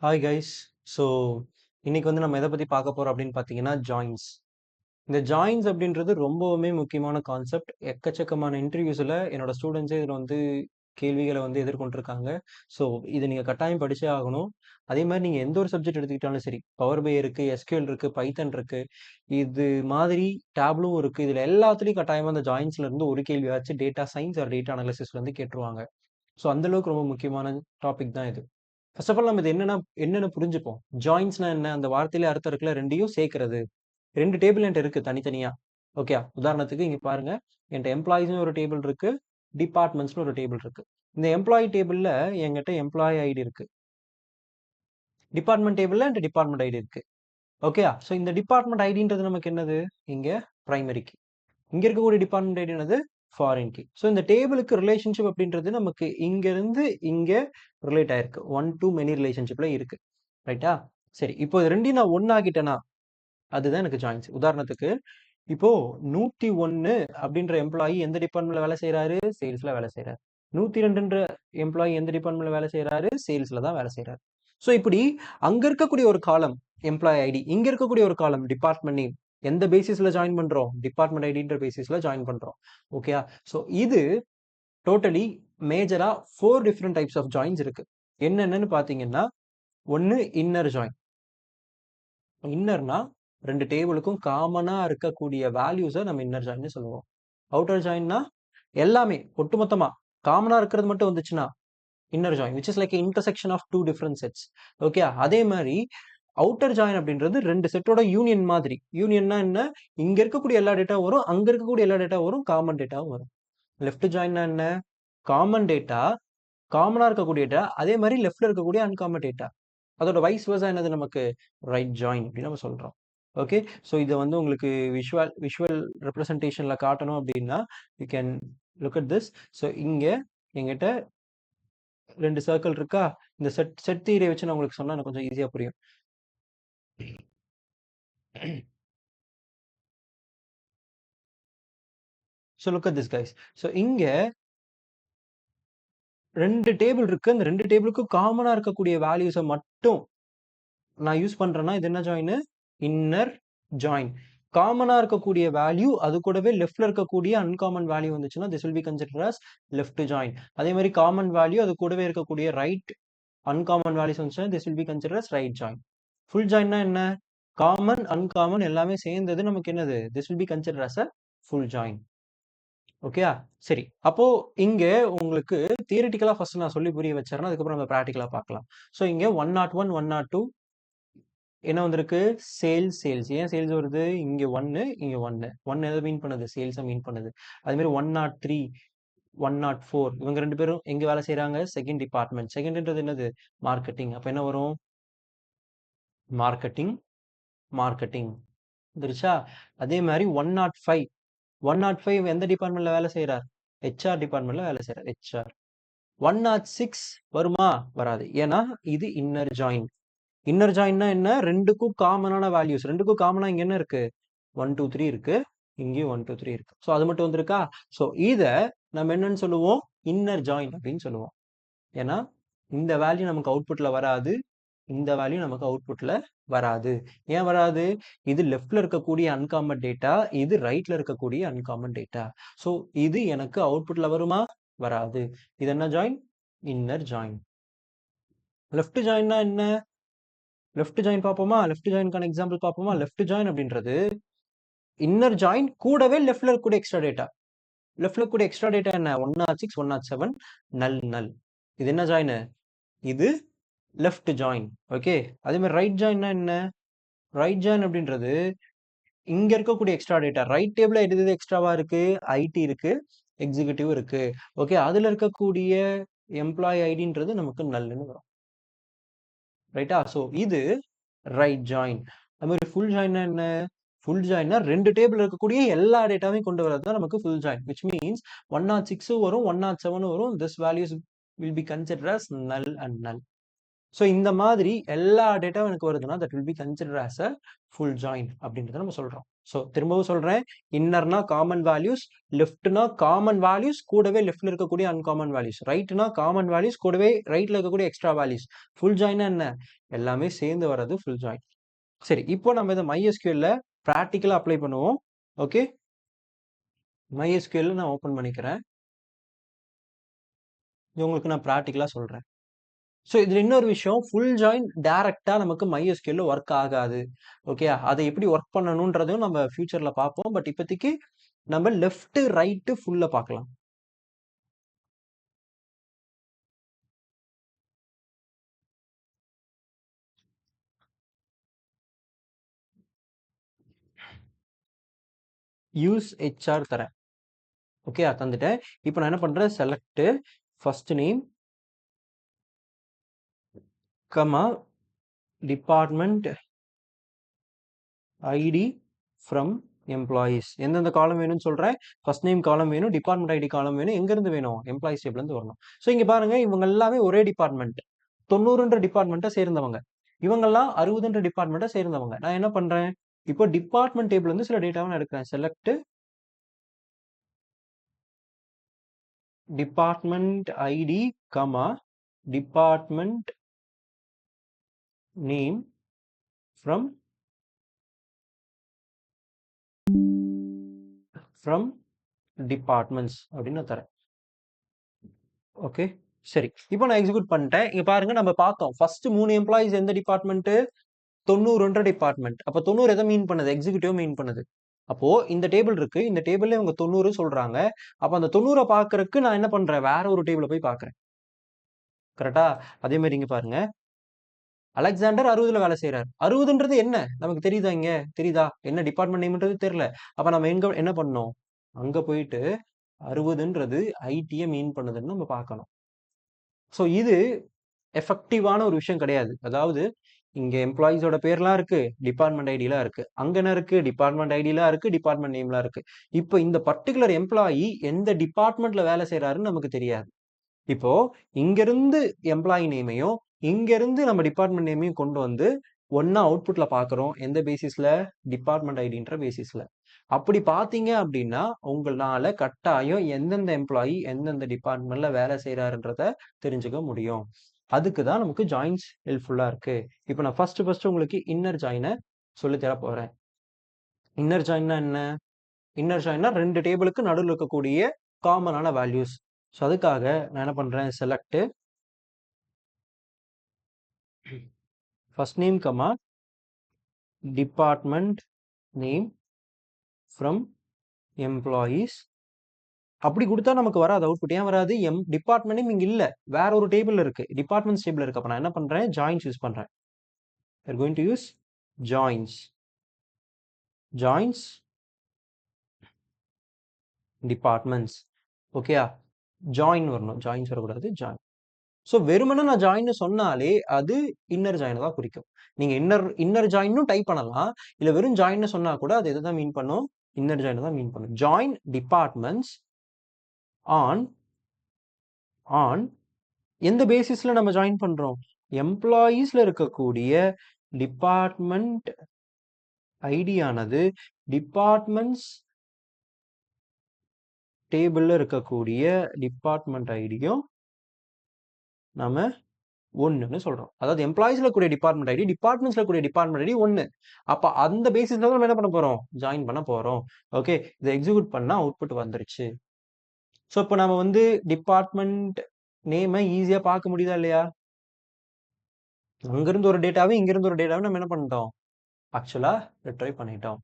Hi guys. So இன்னைக்கு வந்து நம்ம எதை பற்றி பார்க்க போகிறோம் அப்படின்னு பார்த்தீங்கன்னா ஜாயின்ஸ். இந்த ஜாயின்ஸ் அப்படின்றது ரொம்பவுமே முக்கியமான கான்செப்ட். எக்கச்சக்கமான இன்டர்வியூஸில் என்னோட ஸ்டூடெண்ட்ஸே இதில் வந்து கேள்விகளை வந்து எதிர்கொண்டிருக்காங்க. ஸோ இது நீங்கள் கட்டாயம் படிச்சே ஆகணும். அதே மாதிரி நீங்கள் எந்த ஒரு சப்ஜெக்ட் எடுத்துக்கிட்டாலும் சரி, பவர் பை இருக்குது, எஸ்கியூஎல் இருக்குது, பைத்தன் இருக்குது, இது மாதிரி டேப்லும் இருக்குது. இதில் எல்லாத்துலேயும் கட்டாயமாக அந்த ஜாயின்ஸ்ல இருந்து ஒரு கேள்வியாச்சும் டேட்டா சயின்ஸ் ஆர் டேட்டா அனாலிசிஸ்ல இருந்து கேட்டுருவாங்க. ஸோ அந்தளவுக்கு ரொம்ப முக்கியமான டாபிக் தான் இது. ஃபர்ஸ்ட் ஆஃப் ஆல் நம்ம இது என்னன்னு புரிஞ்சுப்போம். ஜாயின்ஸ்னா என்ன? அந்த வார்த்தையிலே அர்த்தம் இருக்குல்ல, 2யும் சேர்க்கிறது. 2 டேபிள் என்ட்ட இருக்கு தனித்தனியா. ஓகே. உதாரணத்துக்கு இங்க பாருங்க. என்ட்ட எம்ப்ளாயீஸ்னு ஒரு டேபிள் இருக்கு. டிபார்ட்மெண்ட்ஸ்னு ஒரு டேபிள் இருக்கு. இந்த எம்ப்ளாயி டேபிள்ல என்கிட்ட எம்ப்ளாயி ஐடி இருக்கு. டிபார்ட்மெண்ட் டேபிள்ல என்ட்ட டிபார்ட்மெண்ட் ஐடி இருக்கு. ஓகேயா? ஸோ இந்த டிபார்ட்மெண்ட் ஐடின்றது நமக்கு என்னது? இங்க பிரைமரி கீ. இங்க இருக்கக்கூடிய டிபார்ட்மெண்ட் ஐடி என்னது? Foreign key. ஸோ இந்த டேபிளுக்கு ரிலேஷன்ஷிப் அப்படின்றது நமக்கு இங்க இருந்து இங்க ரிலேட் ஆயிருக்கு. ஒன் டு மெனி ரிலேஷன்ஷிப்ல இருக்கு. ரைட்டா? சரி. இப்போ இது 2யும் நான் ஒண்ணாக்கிட்டேனா, அதுதான் எனக்கு ஜாயின்ஸ். உதாரணத்துக்கு, இப்போ 101 அப்படின்ற எம்ப்ளாயி எந்த டிபார்ட்மெண்ட்ல வேலை செய்றாரு? சேல்ஸ்ல வேலை செய்றாரு. 102ன்ற எம்ப்ளாயி எந்த டிபார்ட்மெண்ட்ல வேலை செய்றாரு? சேல்ஸ்ல தான் வேலை செய்றாரு. ஸோ இப்படி அங்க இருக்கக்கூடிய ஒரு காலம் எம்ப்ளாயி ஐடி, இங்க இருக்கக்கூடிய ஒரு காலம் டிபார்ட்மெண்ட் நேம். எந்த பேசிஸ்ல ஜாயின் பண்றோம்? டிபார்ட்மெண்ட் ஐடின்ற பேசிஸ்ல ஜாயின் பண்றோம். ஓகேயா? ஸோ இது டோட்டலி மேஜரா 4 டிஃபரெண்ட் டைப்ஸ் ஆஃப் ஜாயின்ஸ் இருக்கு. என்னென்னன்னு பார்த்தீங்கன்னா, 1 இன்னர் ஜாயின். இன்னர்னா 2 டேபிளுக்கும் காமனா இருக்கக்கூடிய வேல்யூஸ நம்ம இன்னர் ஜாயின்னு சொல்லுவோம். அவுட்டர் ஜாயின்னா எல்லாமே ஒட்டுமொத்தமா காமனா இருக்கிறது மட்டும் வந்துச்சுன்னா inner join which is like intersection of 2 different sets. Okay. அதே மாதிரி அவுட்டர் ஜாயின் அப்படின்றது 2 செட்டோட யூனியன் மாதிரி. யூனியன்னா என்ன? இங்க இருக்கக்கூடிய எல்லா டேட்டா வரும், அங்க இருக்கக்கூடிய எல்லா டேட்டா வரும், காமன் டேட்டாவும் வரும். லெஃப்ட் ஜாயின்னா என்ன? காமன் டேட்டா, காமனா இருக்கக்கூடிய டேட்டா, அதே மாதிரி லெஃப்ட்ல இருக்கக்கூடிய அன்காமன் டேட்டா. அதோட வைஸ் வெர்சா என்னது நமக்கு? ரைட் ஜாயின் அப்படின்னு நம்ம சொல்றோம். ஓகே. ஸோ இதை வந்து உங்களுக்கு விஷுவல் ரெப்ரசன்டேஷன்ல காட்டணும் அப்படின்னா you can look at this. So இங்க எங்கிட்ட 2 சர்க்கிள் இருக்கா? இந்த செட் தியரியை வச்சு நான் உங்களுக்கு சொன்னா எனக்கு கொஞ்சம் ஈஸியா புரியும். So look at this guys. So இங்க 2 டேபிள் இருக்கு. அந்த 2 டேபிளுக்கும் காமனா இருக்கக்கூடிய வேல்யூஸை மட்டும் நான் யூஸ் பண்றேன்னா இது என்ன ஜாயின்? Inner join. காமனா இருக்கக்கூடிய வேல்யூ அது கூடவே லெஃப்ட்ல இருக்கக்கூடிய அன்காமன் வேல்யூ வந்துச்சுன்னா this will be consider as left join. அதே மாதிரி காமன் வேல்யூ அது கூடவே இருக்கக்கூடிய ரைட் அன்காமன் வேல்யூஸ் வந்துச்சுன்னா this will be consider as right join. Full ஜாயின்னா என்ன? காமன் அன்காமன் எல்லாமே சேர்ந்தது நமக்கு என்னது? This will be consider as a full join. ஓகேயா? சரி. அப்போ இங்க உங்களுக்கு தியரிட்டிக்கலா ஃபர்ஸ்ட் நான் சொல்லி புரிய வச்சறேன். அதுக்கப்புறம் நம்ம பிராக்டிகலா பார்க்கலாம். ஸோ இங்க 101, 102 என்ன வந்திருக்கு? சேல்ஸ். ஏன் சேல்ஸ் வருது? இங்க 1, இங்க 1. 1 எதை மீன் பண்ணுது? சேல்ஸை மீன் பண்ணுது. அதே மாதிரி 103, 104 இவங்க 2 பேரும் எங்க வேலை செய்றாங்க? Second department. செகண்ட்ன்றது என்னது? மார்க்கெட்டிங். அப்ப என்ன வரும்? Marketing, marketing. வந்துருச்சா? அதே மாதிரி 105, 105 எந்த டிபார்ட்மெண்ட்ல வேலை செய்றார்? HR டிபார்ட்மெண்ட்ல வேலை செய்றார். HR. 106 வருமா? வராது. ஏன்னா இது இன்னர் ஜாயின். இன்னர் ஜாயின்னா என்ன? 2க்கும் காமனான வேல்யூஸ். 2க்கும் காமனா இங்க என்ன இருக்கு? 1, 2, 3 இருக்கு. இங்கேயும் 1, 2, 3 இருக்கு. ஸோ அது மட்டும் வந்திருக்கா? ஸோ இத நம்ம என்னன்னு சொல்லுவோம்? இன்னர் ஜாயின் அப்படின்னு சொல்லுவோம். ஏன்னா இந்த வேல்யூ நமக்கு அவுட்புட்ல வராது. இந்த வேல்யூ நமக்கு அவுட்புட்ல வராது. ஏன் வராது? இது லெஃப்ட்ல இருக்கக்கூடிய அன்காமன் டேட்டா, இது ரைட்ல இருக்கக்கூடிய அன்காமன் டேட்டா. ஸோ இது எனக்கு அவுட்புட்ல வருமா? வராது. இது என்ன ஜாயின்? Inner join. லெஃப்ட் ஜாயின்னா என்ன? லெஃப்ட் ஜாயின் பார்ப்போமா? லெஃப்ட் ஜாயின்க்கான எக்ஸாம்பிள் பார்ப்போமா? லெஃப்ட் ஜாயின் அப்படின்றது இன்னர் ஜாயின் கூடவே லெஃப்ட்ல இருக்கக்கூடிய எக்ஸ்ட்ரா டேட்டா. லெஃப்ட்ல இருக்கக்கூடிய எக்ஸ்ட்ரா டேட்டா என்ன? 106, 107 நல். இது என்ன ஜாயின்? இது லெஃப்ட் ஜாயின். ஓகே. அதே மாதிரி ரைட் ஜாயின்னா என்ன? ரைட் ஜாயின் அப்படின்றது இங்க இருக்கக்கூடிய எக்ஸ்ட்ரா டேட்டா. ரைட் டேபிள்ல எது எக்ஸ்ட்ராவா இருக்கு? ஐடி இருக்கு, எக்ஸிகியூட்டிவ் இருக்கு. ஓகே. அதுல இருக்கக்கூடிய எம்ப்ளாயி ஐடின்றது நமக்கு நல்லுன்னு வரும். ரைட்டா? ஸோ இது ரைட் ஜாயின். அது மாதிரி ஃபுல் ஜாயின்னா என்ன? ஃபுல் ஜாயின்னா 2 டேபிள் இருக்கக்கூடிய எல்லா டேட்டாவையும் கொண்டு வரது தான் நமக்கு ஃபுல் ஜாயின். விச் மீன்ஸ் 106 வரும், 107 வரும். This values will be consider as null and null. So இந்த மாதிரி எல்லா டேட்டாவும் எனக்கு வருதுன்னா that will be consider as a full join அப்படின்றத நம்ம சொல்றோம். ஸோ திரும்பவும் சொல்றேன், இன்னர்னா காமன் வேல்யூஸ், லெஃப்ட்னா காமன் வேல்யூஸ் கூடவே லெஃப்ட்ல இருக்கக்கூடிய அன்காமன் வேல்யூஸ், ரைட்னா காமன் வேல்யூஸ் கூடவே ரைட்ல இருக்கக்கூடிய எக்ஸ்ட்ரா வேல்யூஸ். ஃபுல் ஜாயின்னா என்ன? எல்லாமே சேர்ந்து வர்றது ஃபுல் ஜாயின். சரி, இப்போ நம்ம இதை MySQL ப்ராக்டிக்கலா அப்ளை பண்ணுவோம். ஓகே, MySQL நான் ஓப்பன் பண்ணிக்கிறேன். இது உங்களுக்கு நான் ப்ராக்டிக்கலா சொல்றேன். ஸோ இதுல இன்னொரு விஷயம், ஃபுல் ஜாயின் டைரக்டா நமக்கு MySQL ஒர்க் ஆகாது. ஓகே, அதை எப்படி ஒர்க் பண்ணணும்ன்றதையும் நம்ம ஃபியூச்சர்ல பார்ப்போம். பட் இப்போதைக்கு நம்ம லெஃப்ட் ரைட் ஃபுல்ல பார்க்கலாம். யூஸ் ஹெச்ஆர் தரேன். ஓகே, தந்துட்டேன். இப்போ நான் என்ன பண்றேன், select first name comma department ID from employees. எந்தெந்த காலம் வேணும்னு சொல்றேன். ஃபர்ஸ்ட் நேம் காலம் வேணும், டிபார்ட்மெண்ட் ஐடி காலம் வேணும். எங்க இருந்து வேணும்? எம்ப்ளாயீஸ் டேபிள்ல இருந்து வரணும். ஸோ இங்க பாருங்க, இவங்க எல்லாமே ஒரே டிபார்ட்மெண்ட், 90ன்ற டிபார்ட்மெண்ட்டை சேர்ந்தவங்க. இவங்கெல்லாம் 60ன்ற டிபார்ட்மெண்ட்டை சேர்ந்தவங்க. நான் என்ன பண்றேன், இப்போ டிபார்ட்மெண்ட் டேபிள் வந்து சில டேட்டாவை நான் எடுக்கிறேன். Select department ID comma department name from departments அப்படின்னு தரேன். ஓகே, சரி. இப்போ நான் எக்ஸிக்யூட் பண்ணிட்டேன். இங்க பாருங்க, நம்ம பார்த்தோம் ஃபர்ஸ்ட் 3 எம்ப்ளாயிஸ் எந்த டிபார்ட்மெண்ட்? 90ன்ற டிபார்ட்மெண்ட். அப்ப 90 எதை மீன் பண்ணுது? எக்ஸிக்யூட்டிவ் மீன் பண்ணுது. அப்போ இந்த டேபிள் இருக்கு, இந்த டேபிள்ல இவங்க 90 சொல்றாங்க. அப்ப அந்த 90 பாக்குறதுக்கு நான் என்ன பண்றேன், வேற ஒரு டேபிள போய் பாக்குறேன். கரெக்டா? அதே மாதிரி இங்க பாருங்க, அலெக்சாண்டர் 60ல வேலை செய்யறாரு. 60ன்றது என்ன நமக்கு தெரியுதா? இங்க தெரியுதா என்ன டிபார்ட்மெண்ட் நேம்ன்றது தெரியல. அப்ப நம்ம எங்க என்ன பண்ணோம், அங்க போயிட்டு 60ன்றது ஐடியை மீன் பண்ணுதுன்னு நம்ம பார்க்கணும். ஸோ இது எஃபெக்டிவான ஒரு விஷயம் கிடையாது. அதாவது இங்க எம்ப்ளாயிஸோட பேர்லாம் இருக்கு, டிபார்ட்மெண்ட் ஐடிலாம் இருக்கு. அங்க என்ன இருக்கு? டிபார்ட்மெண்ட் ஐடிலாம் இருக்கு, டிபார்ட்மெண்ட் நேம்லாம் இருக்கு. இப்போ இந்த பர்டிகுலர் எம்ப்ளாயி எந்த டிபார்ட்மெண்ட்ல வேலை செய்யறாருன்னு நமக்கு தெரியாது. இப்போ இங்க இருந்து எம்ப்ளாயி நேமையும் இங்க இருந்து நம்ம டிபார்ட்மெண்ட் நேமையும் கொண்டு வந்து ஒன்னா அவுட்புட்ல பாக்குறோம். எந்த பேசிஸ்ல? டிபார்ட்மெண்ட் ஐடின்ற பேசிஸ்ல. அப்படி பாத்தீங்க அப்படின்னா உங்களால கட்டாயம் எந்தெந்த எம்ப்ளாயி எந்தெந்த டிபார்ட்மெண்ட்ல வேலை செய்யறாருன்றத தெரிஞ்சுக்க முடியும். அதுக்கு தான் நமக்கு ஜாயின்ஸ் ஹெல்ப்ஃபுல்லா இருக்கு. இப்போ நான் ஃபர்ஸ்ட் உங்களுக்கு இன்னர் ஜாயினை சொல்லி தர போறேன். இன்னர் ஜாயின்னா என்ன? இன்னர் ஜாயின்னா 2 டேபிளுக்கு நடுவில் இருக்கக்கூடிய காமனான வேல்யூஸ். ஸோ அதுக்காக நான் என்ன பண்றேன், select first name comma department name from employees. அப்படி கொடுத்தா நமக்கு வராது அவுட்புட். ஏன் வராது? டிபார்ட்மெண்ட் நேம் இங்க இல்ல, வேற ஒரு டேபிள் இருக்கு, டிபார்ட்மெண்ட் டேபிள் இருக்கு. அப்ப நான் என்ன பண்றேன், ஜாயின்ஸ் யூஸ் பண்றேன். we are going to use joins departments. ஓகேயா? ஜாயின் வரணும், ஜாயின்ஸ் வரக்கூடாது, ஜாயின். ஸோ வெறுமனே நான் ஜாயின் சொன்னாலே அது இன்னர் ஜாயின் தான் குறிக்கும். நீங்க இன்னர் ஜாயின்னு டைப் பண்ணலாம், இல்ல வெறும் ஜாயின் சொன்னா கூட அது எதை தான் மீன் பண்ணும்? இன்னர் ஜாயின் தான் மீன் பண்ணும். ஜாயின் டிபார்ட்மெண்ட்ஸ் ஆன் எந்த பேசிஸ்ல நம்ம ஜாயின் பண்றோம்? எம்ப்ளாயீஸ்ல இருக்கக்கூடிய டிபார்ட்மெண்ட் ஐடியானது டிபார்ட்மெண்ட்ஸ் டேபிள்ல இருக்கக்கூடிய டிபார்ட்மெண்ட் ஐடியும் நம்ம ஒன்றுன்னு சொல்றோம். அதாவது எம்ப்ளாயிஸ்ல கூடிய டிபார்ட்மெண்ட் ஐடி, டிபார்ட்மெண்ட்ஸ்ல கூடிய டிபார்ட்மெண்ட் ஐடி ஒன்று. அப்ப அந்த பேசிஸ்ல தான் நம்ம என்ன பண்ண போறோம், ஜாயின் பண்ண போறோம். ஓகே, இதை எக்ஸிக்யூட் பண்ணா அவுட்புட் வந்துருச்சு. ஸோ இப்போ நம்ம வந்து டிபார்ட்மெண்ட் நேமை ஈஸியா பார்க்க முடியுதா இல்லையா? அங்கிருந்து ஒரு டேட்டாவும் இங்கிருந்து ஒரு டேட்டாவும் நம்ம என்ன பண்ணிட்டோம், ஆக்சுவலா ரிட்ரைவ் பண்ணிட்டோம்.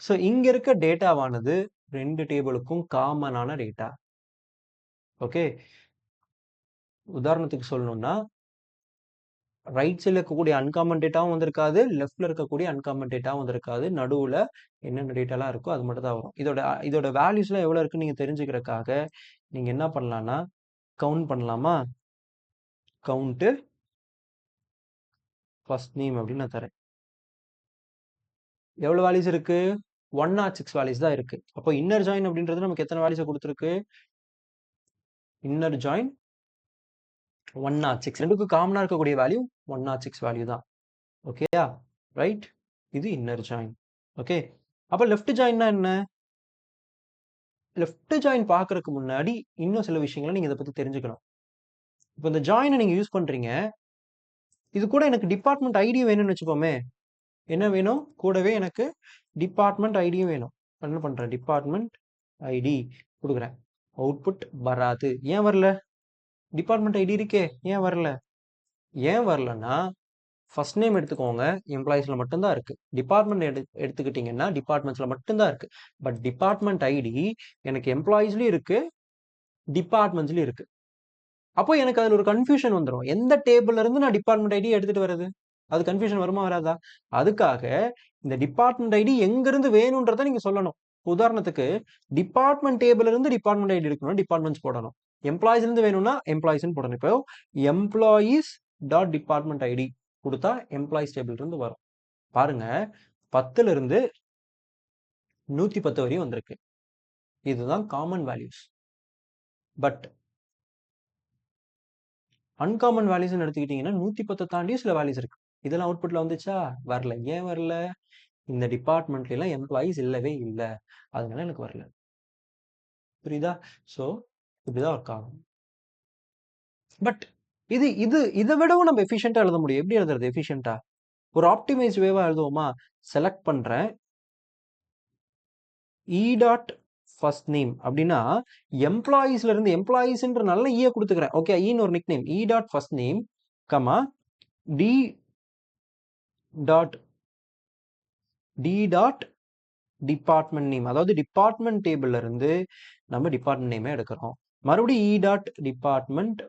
ஸோ இங்க இருக்க டேட்டாவானது 2 டேபிளுக்கும் காமனான டேட்டா. ஓகே, உதாரணத்துக்கு சொல்லணும்னா ரைட் சைடில் இருக்கக்கூடிய அன்காமன் டேட்டாவும் வந்திருக்காது, லெஃப்ட்ல இருக்கக்கூடிய அன்காமன் டேட்டாவும் வந்திருக்காது. நடுவில் என்னென்ன டேட்டாலாம் இருக்கோ அது மட்டும் தான் வரும். இதோட வேல்யூஸ்லாம் எவ்வளோ இருக்குன்னு நீங்கள் தெரிஞ்சுக்கிறதுக்காக நீங்கள் என்ன பண்ணலாம்னா கவுண்ட் பண்ணலாமா? கவுண்ட்டு ஃபர்ஸ்ட் நேம் அப்படின்னு நான் தரேன். எவ்வளோ வேல்யூஸ் இருக்கு? 106 வேல்யூஸ் தான் இருக்கு. அப்போ இன்னர் ஜாயின் அப்படின்றது நமக்கு எத்தனை வேல்யூஸை கொடுத்துருக்கு? Inner join 106. ரெண்டுக்கும் காமனா இருக்கக்கூடிய வேல்யூ 106 வேல்யூ தான். ஓகேயா? ரைட், இது இன்னர் ஜாயின். ஓகே. அப்ப லெஃப்ட் ஜாயின்னா என்ன? லெஃப்ட் ஜாயின் பார்க்கறதுக்கு முன்னாடி இன்னும் சில விஷயங்கள நீங்க இத பத்தி தெரிஞ்சுக்கணும். இப்ப இந்த ஜாயின நீங்க யூஸ் பண்றீங்க. இது கூட எனக்கு டிபார்ட்மெண்ட் ஐடி வேணும்னு வச்சுப்போமே. என்ன வேணும்? கூடவே எனக்கு டிபார்ட்மெண்ட் ஐடியும் வேணும். என்ன பண்றேன்? டிபார்ட்மெண்ட் ஐடி குடுக்குறேன். அவுட்புட் வராது. ஏன் வரல? டிபார்ட்மெண்ட் ஐடி இருக்கே. ஏன் வரல? ஏன் வரலன்னா, ஃபர்ஸ்ட் நேம் எடுத்துக்கோங்க. எம்ப்ளாயீஸ்ல மட்டும் தான் இருக்கு. டிபார்ட்மெண்ட் எடுத்துக்கிட்டீங்கன்னா, டிபார்ட்மெண்ட்ஸ்ல மட்டும் தான் இருக்கு. பட் டிபார்ட்மெண்ட் ஐடி எனக்கு எம்ப்ளாயீஸ்லயும் இருக்கு, டிபார்ட்மெண்ட்ஸ்லயும் இருக்கு. அப்போ எனக்கு அதுல ஒரு கன்ஃப்யூஷன் வந்துரும். எந்த டேபிள்ல இருந்து நான் டிபார்ட்மெண்ட் ஐடி எடுத்துட்டு வர்றது? அது கன்ஃப்யூஷன் வருமா? வராதா? அதுக்காக இந்த டிபார்ட்மெண்ட் ஐடி எங்கிருந்து வேணும்ன்றத நீங்க சொல்லணும். உதாரணத்துக்கு டிபார்ட்மெண்ட் டேபிள்ல இருந்து டிபார்ட்மெண்ட் ஐடி எடுக்கணும், டிபார்ட்மெண்ட்ஸ் போடணும். எம்ப்ளாயீஸ்ல இருந்து வேணும்னா எம்ப்ளாயீஸ்ன்னு போடணும். இப்போ எம்ப்ளாயீஸ் டாட் டிபார்ட்மெண்ட் ஐடி குடுத்தா எம்ப்ளாயீஸ் டேபிள்ல இருந்து வரும். பாருங்க 10ல இருந்து 110 வரையும் வந்திருக்கு. இதுதான் காமன் வேல்யூஸ். பட் அன்காமன் வேல்யூஸ்ன்னு எடுத்துக்கிட்டீங்கன்னா 110 தாண்டியும் சில வேல்யூஸ் இருக்கு. இதெல்லாம் அவுட்புட்ல வந்துச்சா? வரல. ஏன் வரல? இந்த டிபார்ட்மெண்ட்ல எல்லாம் எம்ப்ளாயீஸ் இல்லவே இல்ல. அதனால எனக்கு வரல. புரியுதா? சோ இப்படிதான் ஒர்க் ஆகும். பட் இது இது இத விடவும் நம்ம எஃபிஷியன்ட்டா எழுத முடியும். எப்படி எழுதுறது எஃபிஷியன்ட்டா? ஒரு ஆப்டிமைஸ்ட் வேவா எழுதுவோமா? செலக்ட் பண்றேன். இ டாட் ஃபர்ஸ்ட் நேம் அப்படின்னா எம்ப்ளாயீஸ்ல இருந்து எம்ப்ளாயீஸ்ன்ற நல்ல ஈய கொடுத்துக்கிறேன். ஓகே, ஈன்னு ஒரு nick name. E dot first name comma D dot D dot department name. அதாவது டிபார்ட்மெண்ட் டேபிள்ல இருந்து நம்ம டிபார்ட்மெண்ட் நேமே எடுக்கிறோம். மறுபடியும் E dot department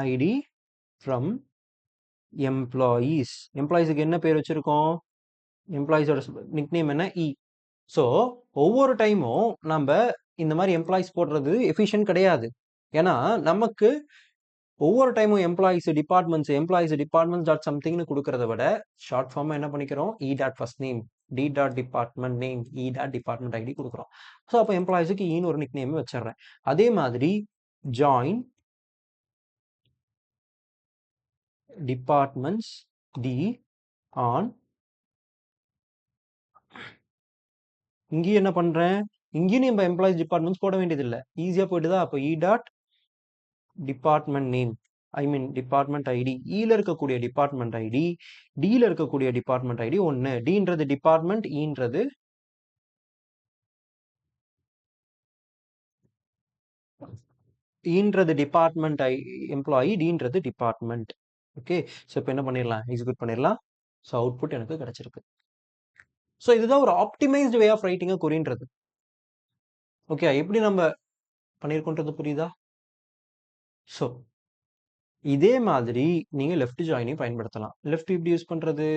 ID from employees. எம்ப்ளாயீஸ்க்கு என்ன பேர் வச்சிருக்கோம்? எம்ப்ளாயீஸோட நிக் நேம் என்ன? இ. ஸோ ஒவ்வொரு டைமும் நம்ம இந்த மாதிரி எம்ப்ளாயீஸ் போடுறது எஃபிஷியன்ட் கிடையாது. ஏன்னா நமக்கு ஒவ்வொரு டைமும் எம்ப்ளாயீஸ் டிபார்ட்மெண்ட்ஸ் டாட் சம்திங்னு கொடுக்கறத விட ஷார்ட் ஃபார்மா என்ன பண்ணிக்கிறோம்? E dot first name D dot department name E dot department ID கொடுக்குறோம். ஸோ அப்போ எம்ப்ளாயீஸுக்கு ஈன்னு ஒரு நிக் நேம் வச்சிடுறேன். அதே மாதிரி ஜாயின் டிபார்ட்மெண்ட்ஸ் டி ஆன். இங்கேயும் என்ன பண்றேன்? இங்கேயும் நம்ம எம்ப்ளாயிஸ் டிபார்ட்மெண்ட்ஸ் போட வேண்டியது இல்லை. ஈஸியா போயிட்டுதான். அப்போ E dot department name department ID. ஈல இருக்கக்கூடிய டிபார்ட்மெண்ட் ஐடி டில இருக்கக்கூடிய டிபார்ட்மெண்ட் ஐடி ஒன்னு. டின்றது டிபார்ட்மெண்ட், ஈன்றது டிபார்ட்மெண்ட் எம்ப்ளாயி, டின்றது டிபார்ட்மெண்ட். ஓகே, ஸோ இப்போ என்ன பண்ணிடலாம்? எக்ஸிக்யூட் பண்ணிடலாம். ஸோ அவுட்புட் எனக்கு கிடைச்சிருக்கு. ஸோ இதுதான் ஒரு ஆப்டிமைஸ்டு வே ஆஃப் ரைட்டிங் கொரின்றது. ஓகே, எப்படி நம்ம பண்ணியிருக்கோன்றது புரியுதா? ஸோ இதே மாதிரி நீங்க லெஃப்ட் ஜாயினையும் பயன்படுத்தலாம். லெஃப்ட் எப்படி யூஸ் பண்றது?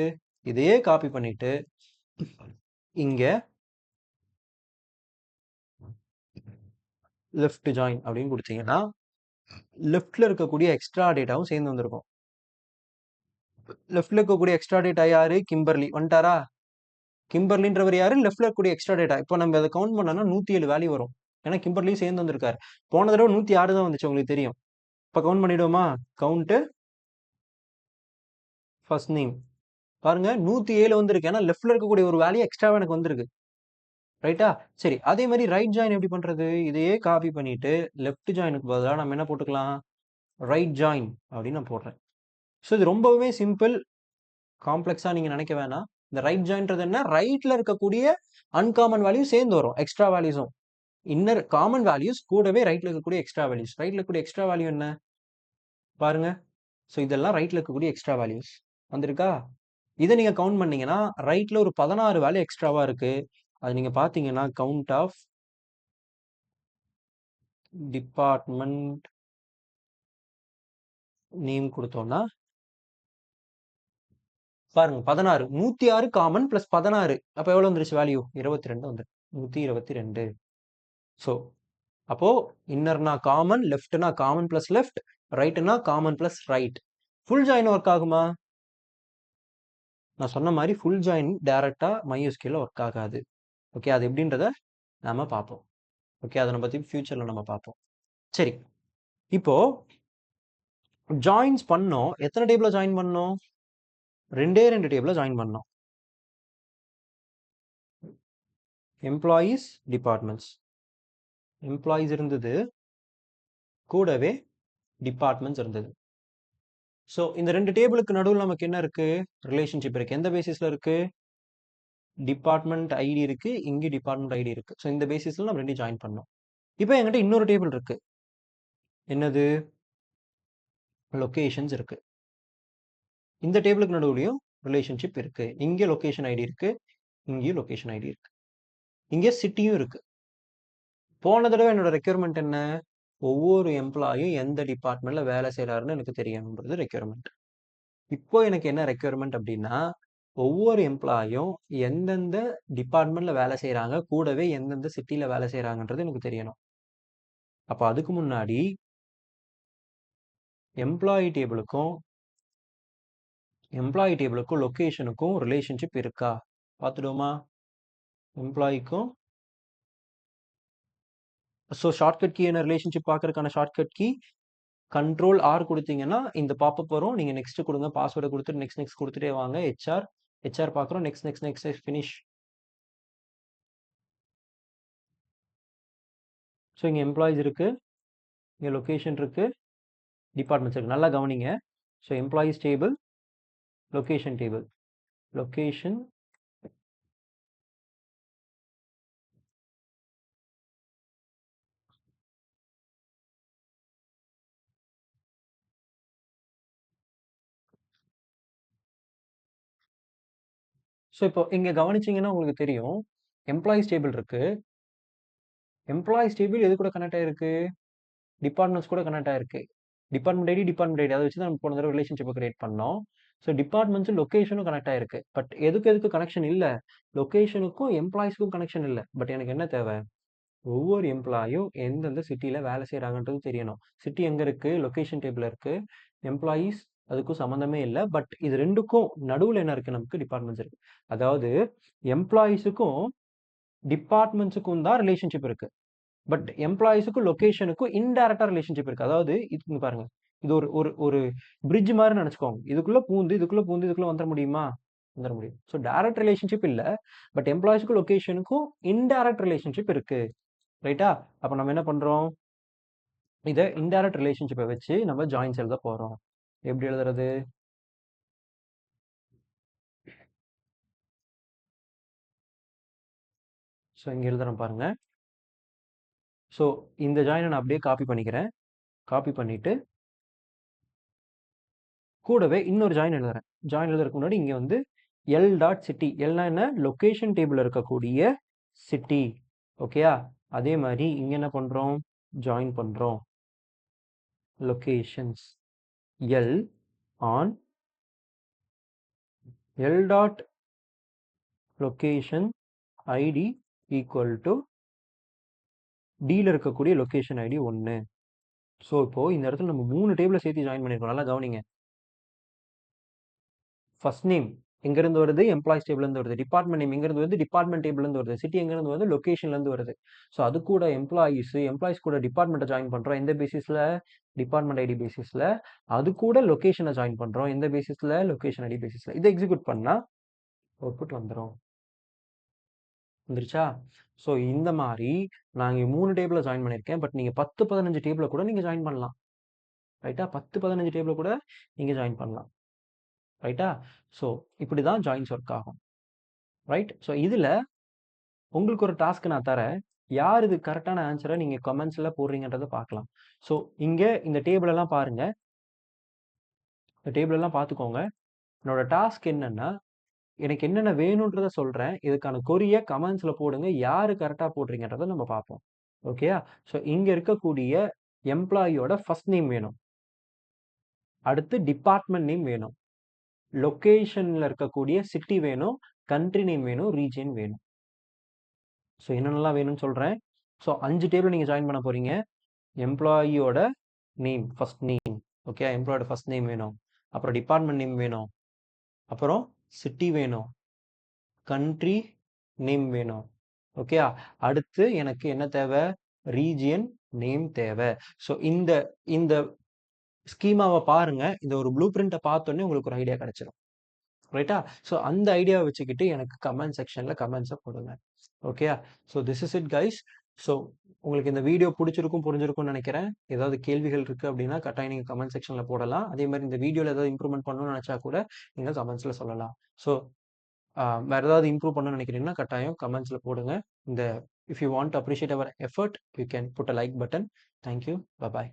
இதையே காப்பி பண்ணிட்டு இங்க லெஃப்ட் ஜாயின் அப்படின்னு கொடுத்தீங்கன்னா லெஃப்ட்ல இருக்கக்கூடிய எக்ஸ்ட்ரா டேட்டாவும் சேர்ந்து வந்திருக்கும். லெஃப்ட்ல இருக்கக்கூடிய எக்ஸ்ட்ரா டேட்டா யாரு? கிம்பர்லி வந்துட்டாரா? கிம்பர்லின்றவர் யாரு? லெஃப்ட்ல இருக்கக்கூடிய எக்ஸ்ட்ரா டேட்டா. இப்போ நம்ம அதை கவுண்ட் பண்ணோம்னா 107 வேல்யூ வரும். ஏன்னா கிம்பர்லியும் சேர்ந்து வந்திருக்காரு. போன தடவை 106 தான் வந்துச்சு, உங்களுக்கு தெரியும். இப்போ கவுண்ட் பண்ணிடுவோமா? கவுண்ட் ஃபர்ஸ்ட் நேம் பாருங்க 107 வந்திருக்கு. ஏன்னா லெஃப்ட்ல இருக்கக்கூடிய ஒரு வேல்யூ எக்ஸ்ட்ரா எனக்கு வந்திருக்கு. ரைட்டா? சரி, அதே மாதிரி ரைட் ஜாயின் எப்படி பண்றது? இதையே காப்பி பண்ணிட்டு லெஃப்ட் ஜாயினுக்கு பதிலாக நம்ம என்ன போட்டுக்கலாம்? ரைட் ஜாயின் அப்படின்னு நான் போடுறேன். ஸோ இது ரொம்பவே சிம்பிள். காம்ப்ளெக்ஸா நீங்க நினைக்க வேணாம். இந்த ரைட் ஜாயின்றது என்ன? ரைட்ல இருக்கக்கூடிய அன்காமன் வேல்யூ சேர்ந்து வரும், எக்ஸ்ட்ரா வேல்யூஸும். இன்னர் காமன் வேல்யூஸ் கூடவே ரைட்ல இருக்கக்கூடிய எக்ஸ்ட்ரா வேல்யூஸ். ரைட்ல இருக்கக்கூடிய எக்ஸ்ட்ரா வேல்யூ என்ன பாருங்க? ஸோ இதெல்லாம் ரைட்ல இருக்கக்கூடிய எக்ஸ்ட்ரா வேல்யூஸ் வந்திருக்கா? இதை நீங்க கவுண்ட் பண்ணீங்கன்னா ரைட்ல ஒரு 16 வேல்யூ எக்ஸ்ட்ராவா இருக்கு. அது நீங்க பாத்தீங்கன்னா கவுண்ட் ஆஃப் டிபார்ட்மெண்ட் நேம் கொடுத்தோம்னா பாருங்க 16 106 காமன் பிளஸ் 16. அப்ப எவ்வளவு வந்துருச்சு வேல்யூ? 22 வந்து 122. ஸோ அப்போ இன்னர்னா காமன், லெஃப்ட்னா காமன் பிளஸ் லெஃப்ட், ரைட்னா common plus right. Full join work ஆகுமா? நான் சொன்ன மாதிரி full join directly MySQL work ஆகாது. ஓகே, அது எப்படின்றத நாம பார்ப்போம். ஓகே, அதை பத்தி ஃபியூச்சர்ல நம்ம பார்ப்போம். சரி, இப்போ ஜாயின்ஸ் பண்ணோம். எத்தனை டேபிள ஜாயின் பண்ணோம்? 2 டேபிள ஜாயின் பண்ணோம். Employees, departments. எம்ப்ளாயீஸ் இருந்தது. கூடவே டிபார்ட்மெண்ட்ஸ் இருந்தது. ஸோ இந்த 2 டேபிளுக்கு நடுவுல நமக்கு என்ன இருக்கு? ரிலேஷன்ஷிப் இருக்கு. எந்த பேசிஸ்ல இருக்கு? டிபார்ட்மெண்ட் ஐடி இருக்கு. இங்க டிபார்ட்மெண்ட் ஐடி இருக்கு. ஸோ இந்த பேசிஸ்ல நம்ம 2 ஜாயின் பண்ணோம். இப்போ என்கிட்ட இன்னொரு டேபிள் இருக்கு. என்னது? லொகேஷன்ஸ் இருக்கு. இந்த டேபிளுக்கு நடுவுலயும் ரிலேஷன்ஷிப் இருக்கு. இங்க லொகேஷன் ஐடி இருக்கு. இங்கேயும் லொகேஷன் ஐடி இருக்கு. இங்க சிட்டியும் இருக்கு. போன தடவை என்னோட ரெக்யர்மெண்ட் என்ன? ஒவ்வொரு எம்ப்ளாயும் எந்த டிபார்ட்மெண்ட்ல வேலை செய்யறாருன்னு எனக்கு தெரியணுன்றது ரெக்யர்மெண்ட். இப்போ எனக்கு என்ன ரெக்யர்மெண்ட் அப்படின்னா, ஒவ்வொரு எம்ப்ளாயும் எந்தெந்த டிபார்ட்மெண்ட்ல வேலை செய்யறாங்க, கூடவே எந்தெந்த சிட்டில வேலை செய்யறாங்கன்றது எனக்கு தெரியணும். அப்ப அதுக்கு முன்னாடி எம்ப்ளாயி டேபிளுக்கும் லொகேஷனுக்கும் ரிலேஷன்ஷிப் இருக்கா பார்த்துடுவோமா? எம்ப்ளாய்க்கும் ஸோ ஷார்ட்கட் கீ என்ன? ரிலேஷன்ஷிப் பார்க்கறதுக்கான ஷார்ட்கட் கீ கண்ட்ரோல் ஆர் கொடுத்தீங்கன்னா இந்த பாப்பப் வரும். நீங்க நெக்ஸ்ட் கொடுங்க, பாஸ்வேர்டை கொடுத்துட்டு நெக்ஸ்ட் கொடுத்துட்டே வாங்க. ஹெச்ஆர் பார்க்குறோம். Next finish. ஸோ இங்கே எம்ப்ளாயிஸ் இருக்கு, இங்கே லொகேஷன் இருக்கு, டிபார்ட்மெண்ட்ஸ் இருக்கு. நல்லா கவனிங்க. So employees table, location table. Location so இப்போ இங்க கவனிச்சீங்கன்னா உங்களுக்கு தெரியும், எம்ப்ளாயிஸ் டேபிள் இருக்கு. எம்ப்ளாயிஸ் டேபிள் எது கூட கனெக்ட் ஆயிருக்கு? டிபார்ட்மெண்ட்ஸ் கூட கனெக்ட் ஆயிருக்கு. டிபார்ட்மெண்ட் ஐடி அதை வச்சு தான் நம்ம போன தடவை ரிலேஷன்ஷிப்பை கிரியேட் பண்ணோம். ஸோ டிபார்ட்மெண்ட்ஸும் லொகேஷனும் கனெக்ட் ஆயிருக்கு. பட் எதுக்கு கனெக்ஷன் இல்லை? லொகேஷனுக்கும் எம்ப்ளாயிஸ்க்கும் கனெக்ஷன் இல்லை. பட் எனக்கு என்ன தேவை? ஒவ்வொரு எம்ப்ளாயும் எந்தெந்த சிட்டியில வேலை செய்யறாங்கன்றது தெரியணும். சிட்டி எங்க இருக்கு? லொகேஷன் டேபிள் இருக்கு. எம்ப்ளாயீஸ் அதுக்கும் சம்மந்தமே இல்லை. பட் இது ரெண்டுக்கும் நடுவில் என்ன இருக்கு? நமக்கு டிபார்ட்மெண்ட்ஸ் இருக்கு. அதாவது எம்ப்ளாயீஸுக்கும் டிபார்ட்மெண்ட்ஸுக்கும் தான் ரிலேஷன்ஷிப் இருக்கு. பட் எம்ப்ளாயீஸுக்கும் லொகேஷனுக்கும் இன்டைரக்டா ரிலேஷன்ஷிப் இருக்கு. அதாவது இது பாருங்க, இது ஒரு ஒரு ஒரு பிரிட்ஜ் மாதிரி நினைச்சுக்கோங்க. இதுக்குள்ள பூந்து வந்துட முடியுமா? வந்துட முடியும். ஸோ டைரக்ட் ரிலேஷன்ஷிப் இல்லை. பட் எம்ப்ளாயீஸுக்கும் லொகேஷனுக்கும் இன்டைரக்ட் ரிலேஷன்ஷிப் இருக்கு. ரைட்டா? அப்ப நம்ம என்ன பண்றோம்? இதை இன்டைரக்ட் ரிலேஷன்ஷிப்பை வச்சு நம்ம ஜாயின்ஸ் எழுத போறோம். எப்படி எழுதுறது? ஸோ இங்க எழுதுறேன் பாருங்க. ஸோ இந்த ஜாயினை நான் அப்படியே காப்பி பண்ணிக்கிறேன். காப்பி பண்ணிட்டு கூடவே இன்னொரு ஜாயின் எழுதுறேன். ஜாயின் எழுதுறதுக்கு முன்னாடி இங்க வந்து எல் டாட் சிட்டி. எல்னா என்ன? லொகேஷன் டேபிள் இருக்கக்கூடிய சிட்டி. ஓகேயா? அதே மாதிரி இங்க என்ன பண்றோம்? ஜாயின் பண்றோம். Locations L on L dot location ID equal to டியில் இருக்கக்கூடிய லொகேஷன் ஐடி 1. ஸோ இப்போ இந்த இடத்துல நம்ம 3 டேபிளை சேர்த்து ஜாயின் பண்ணிருக்கோம். நல்லா கவனிங்க. ஃபர்ஸ்ட் நேம் எங்கிருந்து வருது? எம்ப்ளாயிஸ் டேபிள் இருந்து வருது. டிபார்ட்மெண்ட் நேம் எங்கிருந்து வருது? டிபார்ட்மெண்ட் டேபிள் இருந்து வருது. சிட்டி எங்கிருந்து வருது? லொகேஷன்ல இருந்து வருது. ஸோ அது கூட எம்ப்ளாயிஸ் கூட டிபார்ட்மெண்ட்டை ஜாயின் பண்றோம். எந்த பேசிஸ்ல? டிபார்ட்மெண்ட் ஐடி பேசிஸ்ல. அது கூட லொகேஷனை ஜாயின் பண்றோம். எந்த பேசிஸ்ல? லொகேஷன் ஐடி பேசிஸ்ல. இதை எக்ஸிக்யூட் பண்ணா அவுட்புட் வந்துடும். வந்துருச்சா? ஸோ இந்த மாதிரி நாங்க 3 டேபிள ஜாயின் பண்ணியிருக்கேன். பட் நீங்க 10-15 டேபிள கூட நீங்க ஜாயின் பண்ணலாம். ரைட்டா? 10-15 டேபிள கூட நீங்க ஜாயின் பண்ணலாம். ரைட்டா? ஸோ இப்படிதான் ஜாயின்ஸ் ஒர்க் ஆகும். ரைட்? ஸோ இதுல உங்களுக்கு ஒரு டாஸ்க் நான் தரேன். யார் இது கரெக்டான ஆன்சரை நீங்க கமெண்ட்ஸ்ல போடுறீங்கன்றத பார்க்கலாம். ஸோ இங்க இந்த டேபிள் எல்லாம் பாருங்க. இந்த டேபிள் எல்லாம் பார்த்துக்கோங்க. என்னோட டாஸ்க் என்னன்னா, எனக்கு என்னென்ன வேணும்ன்றத சொல்றேன். இதுக்கான கொரிய கமெண்ட்ஸ்ல போடுங்க. யாரு கரெக்டா போடுறீங்கன்றத நம்ம பார்ப்போம். ஓகேயா? ஸோ இங்க இருக்கக்கூடிய எம்ப்ளாயியோட ஃபர்ஸ்ட் நேம் வேணும். அடுத்து டிபார்ட்மெண்ட் நேம் வேணும். லொகேஷன்ல இருக்கக்கூடிய சிட்டி வேணும். கண்ட்ரி நேம் வேணும். ரீஜன் வேணும். ஸோ என்னென்னலாம் வேணும்னு சொல்றேன். ஸோ 5 டேபிள் நீங்க ஜாயின் பண்ண போறீங்க. எம்ப்ளாயியோட நேம், ஃபர்ஸ்ட் நேம். ஓகே, எம்ப்ளாயோட ஃபர்ஸ்ட் நேம் வேணும். அப்புறம் டிபார்ட்மெண்ட் நேம் வேணும். அப்புறம் சிட்டி வேணும். கண்ட்ரி நேம் வேணும். ஓகே, அடுத்து எனக்கு என்ன தேவை? ரீஜியன் நேம் தேவை. ஸோ இந்த இந்த ஸ்கீமாவ பாருங்க. இந்த ஒரு ப்ளூ பிரிண்ட்ட பார்த்தோனே உங்களுக்கு ஒரு ஐடியா கிடைச்சிரும். ரைட்டா? ஸோ அந்த ஐடியாவ வச்சுக்கிட்டு எனக்கு கமெண்ட் செக்ஷன்ல கமெண்ட்ஸ போடுங்க. ஓகேயா? So this is it guys. So உங்களுக்கு இந்த வீடியோ புடிச்சிருக்கும், புரிஞ்சிருக்கும்னு நெனைக்கிறேன். ஏதாவது கேள்விகள் இருக்கு அப்டின்னா, கட்டாயம் நீங்க கமெண்ட் செக்ஷன்ல போடலாம். அதே மாரி இந்த வீடியோல ஏதாவது இம்ப்ரூவ்மென்ட் பண்ணணும்னு நெனச்சா கூட நீங்க கமெண்ட்ஸ்ல சொல்லலாம். ஸோ வேற ஏதாவது இம்ப்ரூவ் பண்ணணும்னு நெனைக்கிறீங்கன்னா, கட்டாயம் கமெண்ட்ஸ்ல போடுங்க. இந்த if you want to appreciate our effort, you can put a like button. Thank you. Bye bye.